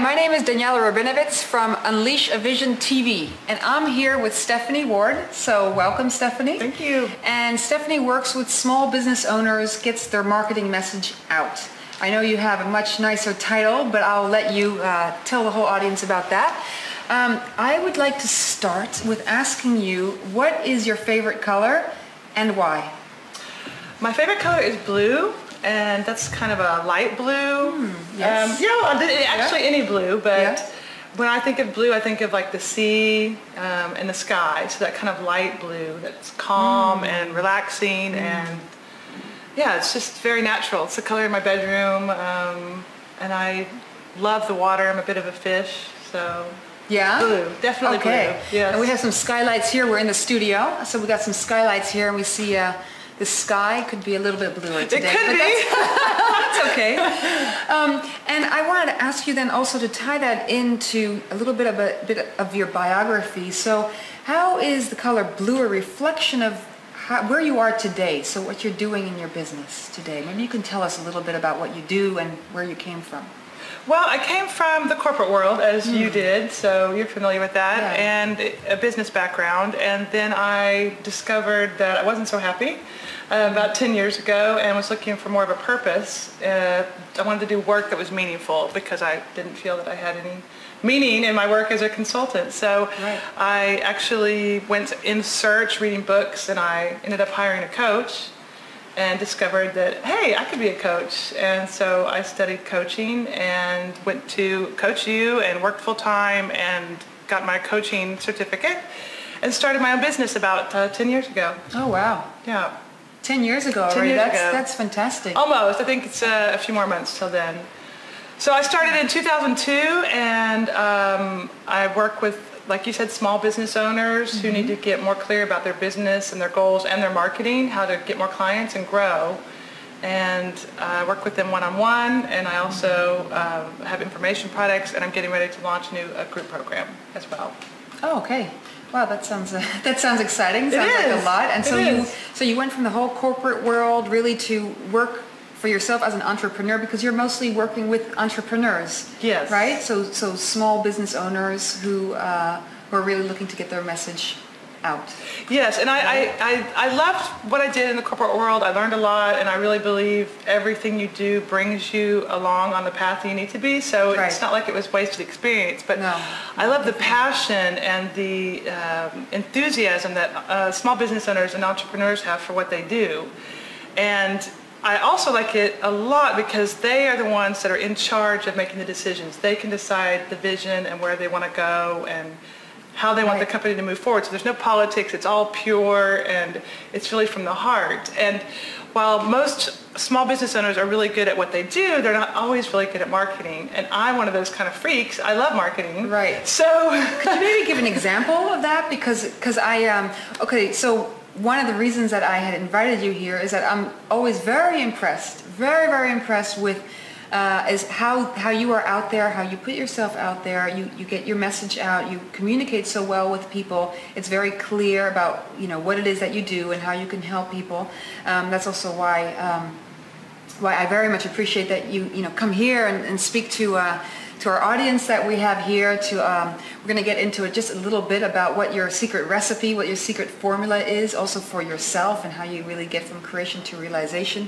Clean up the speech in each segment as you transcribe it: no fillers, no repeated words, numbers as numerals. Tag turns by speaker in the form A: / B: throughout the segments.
A: my name is Daniela Rabinovitz from Unleash a Vision TV, and I'm here with Stephanie Ward. So welcome, Stephanie.
B: Thank you.
A: And Stephanie works with small business owners, gets their marketing message out. I know you have a much nicer title, but I'll let you tell the whole audience about that. I would like to start with asking you, what is your favorite color and why?
B: My favorite color is blue, and that's kind of a light blue.
A: Yes.
B: Actually any blue, but when I think of blue, I think of like the sea and the sky. So that kind of light blue that's calm and relaxing, and yeah, it's just very natural. It's the color in my bedroom, and I love the water. I'm a bit of a fish, so
A: yeah,
B: blue, definitely blue. Yes.
A: And we have some skylights here. We're in the studio, so we got some skylights here, and we see the sky could be a little bit bluer today.
B: It could be.
A: That's okay. And I wanted to ask you then also to tie that into a little bit of your biography. So, how is the color blue a reflection of where you are today? So, what you're doing in your business today? Maybe you can tell us a little bit about what you do and where you came from.
B: Well, I came from the corporate world, as you did, so you're familiar with that, and a business background. And then I discovered that I wasn't so happy about 10 years ago, and was looking for more of a purpose. I wanted to do work that was meaningful, because I didn't feel that I had any meaning in my work as a consultant. So I actually went in search, reading books, and I ended up hiring a coach, and discovered that, hey, I could be a coach. And so I studied coaching and went to Coach U and worked full time and got my coaching certificate and started my own business about 10 years ago.
A: Oh, wow.
B: Yeah.
A: 10 years ago already. That's fantastic.
B: Almost. I think it's a few more months till then. So I started in 2002, and I work with, like you said, small business owners who need to get more clear about their business and their goals and their marketing, how to get more clients and grow. And I work with them one-on-one, and I also have information products, and I'm getting ready to launch a group program as well.
A: Oh, okay. Wow, that sounds exciting. Sounds
B: like
A: a lot. And so you went from the whole corporate world really to work for yourself as an entrepreneur, because you're mostly working with entrepreneurs.
B: Yes.
A: Right? So small business owners who are really looking to get their message out.
B: Yes, and I loved what I did in the corporate world. I learned a lot, and I really believe everything you do brings you along on the path that you need to be. So it's not like it was wasted experience, but I love the passion and the enthusiasm that small business owners and entrepreneurs have for what they do. And I also like it a lot because they are the ones that are in charge of making the decisions. They can decide the vision and where they want to go and how they want the company to move forward. So there's no politics, it's all pure, and it's really from the heart. And while most small business owners are really good at what they do, they're not always really good at marketing. And I'm one of those kind of freaks. I love marketing.
A: Right.
B: So
A: could you maybe give an example of that? Because I, okay, so one of the reasons that I had invited you here is that I'm always very impressed, very impressed with is how you are out there, how you put yourself out there, you get your message out, you communicate so well with people. It's very clear about what it is that you do and how you can help people. That's also why I very much appreciate that you come here and speak to our audience that we have here. We're going to get into it just a little bit about what your secret recipe, what your secret formula is, also for yourself, and how you really get from creation to realization.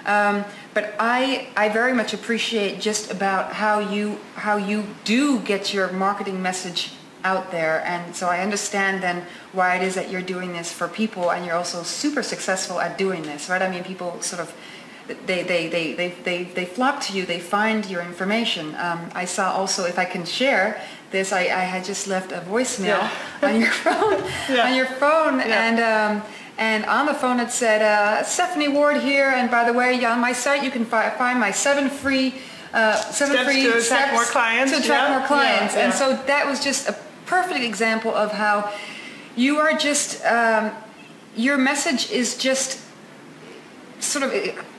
A: But I very much appreciate just about how you do get your marketing message out there, and so I understand then why it is that you're doing this for people, and you're also super successful at doing this, right? I mean, people sort of they flock to you, they find your information. I saw also, if I can share this, I had just left a voicemail on your phone, and on the phone it said, Stephanie Ward here, and by the way, on my site you can find my seven free steps
B: to attract more clients.
A: And so that was just a perfect example of how you are just, your message is just sort of,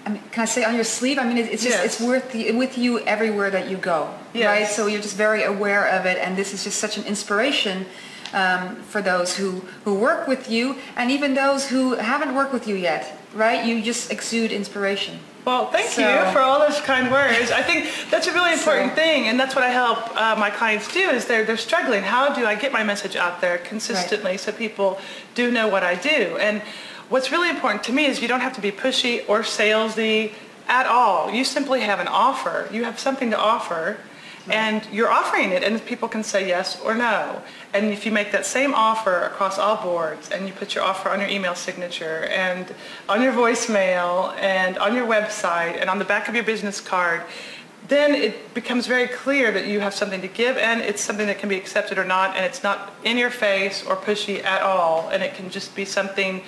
A: I mean, can I say on your sleeve? I mean, it's just it's with you everywhere that you go, right? So you're just very aware of it, and this is just such an inspiration for those who work with you, and even those who haven't worked with you yet, right? You just exude inspiration.
B: Well, thank you for all those kind words. I think that's a really important thing, and that's what I help my clients do. Is they're struggling. How do I get my message out there consistently so people do know what I do? And what's really important to me is you don't have to be pushy or salesy at all. You simply have an offer. You have something to offer, and you're offering it, and people can say yes or no. And if you make that same offer across all boards, and you put your offer on your email signature and on your voicemail and on your website and on the back of your business card, then it becomes very clear that you have something to give, and it's something that can be accepted or not, and it's not in your face or pushy at all, and it can just be something,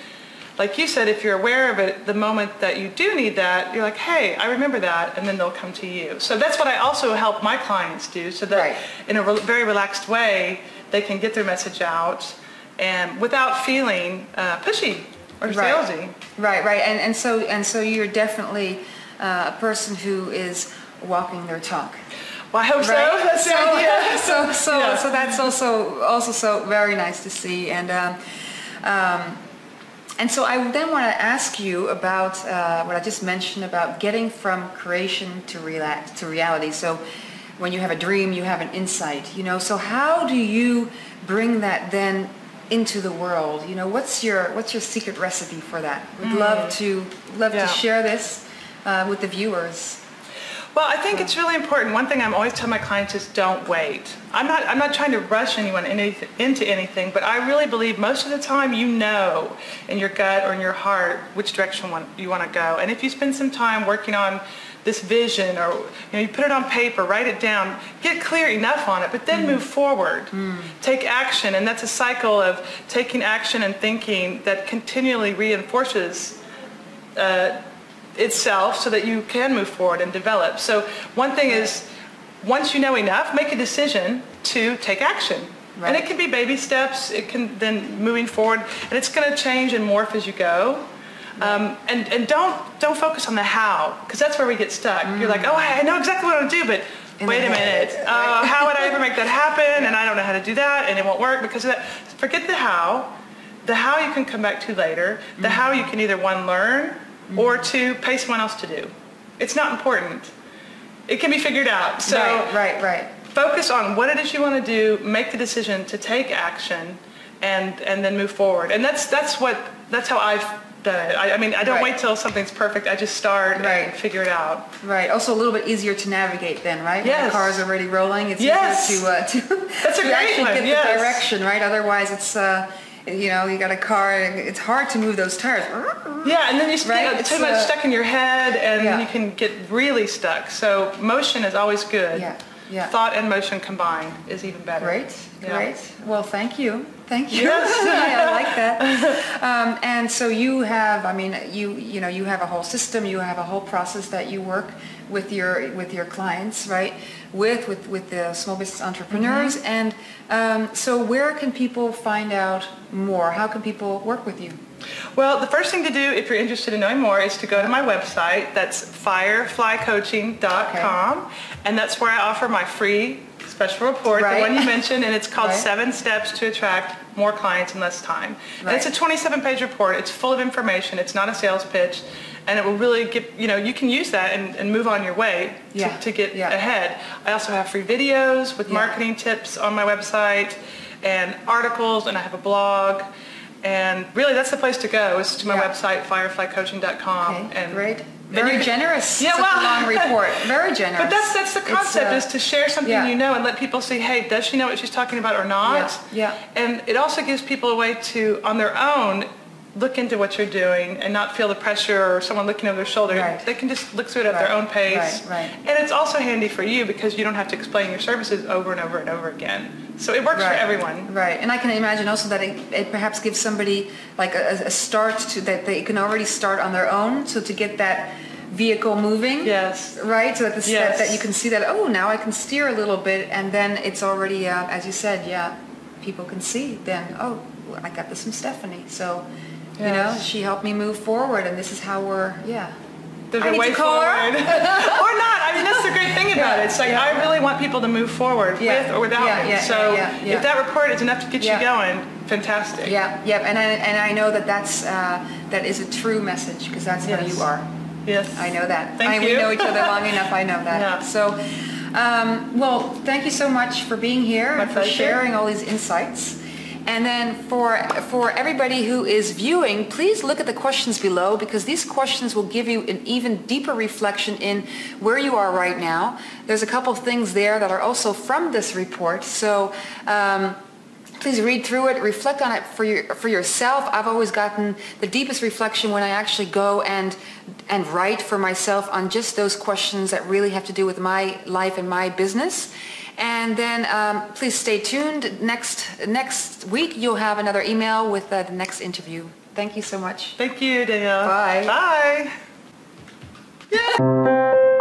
B: like you said, if you're aware of it, the moment that you do need that, you're like, hey, I remember that, and then they'll come to you. So that's what I also help my clients do, so that in a very relaxed way, they can get their message out and without feeling pushy or salesy.
A: Right. And so you're definitely a person who is walking their talk.
B: Well, I hope so. That's the idea.
A: So that's also so very nice to see. And so I then want to ask you about what I just mentioned about getting from creation to reality. So when you have a dream, you have an insight, so how do you bring that then into the world? What's your secret recipe for that? We'd love to share this with the viewers.
B: Well, I think it's really important. One thing I'm always telling my clients is don't wait. I'm not trying to rush anyone into anything, but I really believe most of the time in your gut or in your heart which direction you want to go. And if you spend some time working on this vision, or you put it on paper, write it down, get clear enough on it, but then move forward. Take action, and that's a cycle of taking action and thinking that continually reinforces itself so that you can move forward and develop. So one thing is, once you know enough, make a decision to take action. And it can be baby steps, it can then moving forward, and it's going to change and morph as you go. And don't focus on the how, because that's where we get stuck. You're like, oh, I know exactly what I want to do, but wait a minute, how would I ever make that happen? And I don't know how to do that, and it won't work because of that. Forget the how. The how you can come back to later. The how you can either one, learn, or two, pay someone else to do. It's not important. It can be figured out. So
A: right.
B: Focus on what it is you want to do, make the decision to take action, and then move forward. And that's how I've done it. I mean, I don't wait till something's perfect. I just start and figure it out.
A: Right. Also a little bit easier to navigate then, right?
B: Yes.
A: When the car is already rolling, it's easier to
B: that's a great
A: actually
B: one.
A: get the direction, right? Otherwise it's you got a car, it's hard to move those tires.
B: Yeah, and then you get too much stuck in your head, and you can get really stuck. So motion is always good.
A: Yeah.
B: Thought and motion combined is even better.
A: Great. Well, thank you.
B: Yes.
A: I like that. And so you have, you have a whole system, you have a whole process that you work with your clients, right? With the small business entrepreneurs. And so where can people find out more? How can people work with you?
B: Well, the first thing to do if you're interested in knowing more is to go to my website. That's fireflycoaching.com. And that's where I offer my free special report, the one you mentioned, and it's called 7 Steps to Attract More Clients in Less Time. And it's a 27-page report. It's full of information. It's not a sales pitch. And it will really get, you can use that and move on your way to get ahead. I also have free videos with marketing tips on my website and articles, and I have a blog. And really, that's the place to go, is to my website, fireflycoaching.com.
A: Okay,
B: and
A: great. Very generous.
B: Yeah,
A: such a long report. Very generous.
B: But that's the concept, is to share something and let people see, hey, does she know what she's talking about or not?
A: Yeah.
B: And it also gives people a way to, on their own, look into what you're doing and not feel the pressure or someone looking over their shoulder. They can just look through it at their own pace. And it's also handy for you because you don't have to explain your services over and over and over again. So it works for everyone.
A: Right. And I can imagine also that it perhaps gives somebody like a start to that they can already start on their own. So to get that vehicle moving.
B: Yes.
A: Right. So that you can see that, now I can steer a little bit, and then it's already, as you said, people can see then, I got this from Stephanie. So, she helped me move forward, and this is how we're,
B: There's a way forward. Or not. I mean, that's the great thing about it. It's like, I really want people to move forward with or without me. So if that report is enough to get you going, fantastic.
A: Yeah, yeah, and I know that that is a true message, because that's how you are.
B: Yes.
A: I know that.
B: Thank you.
A: We know each other long enough, I know that.
B: Yeah.
A: So, well, thank you so much for being here and for sharing all these insights. And then for everybody who is viewing, please look at the questions below, because these questions will give you an even deeper reflection in where you are right now. There's a couple of things there that are also from this report. So please read through it, reflect on it for yourself. I've always gotten the deepest reflection when I actually go and write for myself on just those questions that really have to do with my life and my business. And then please stay tuned. Next week you'll have another email with the next interview. Thank you so much.
B: Thank you, Danielle.
A: Bye.
B: Bye. Yeah.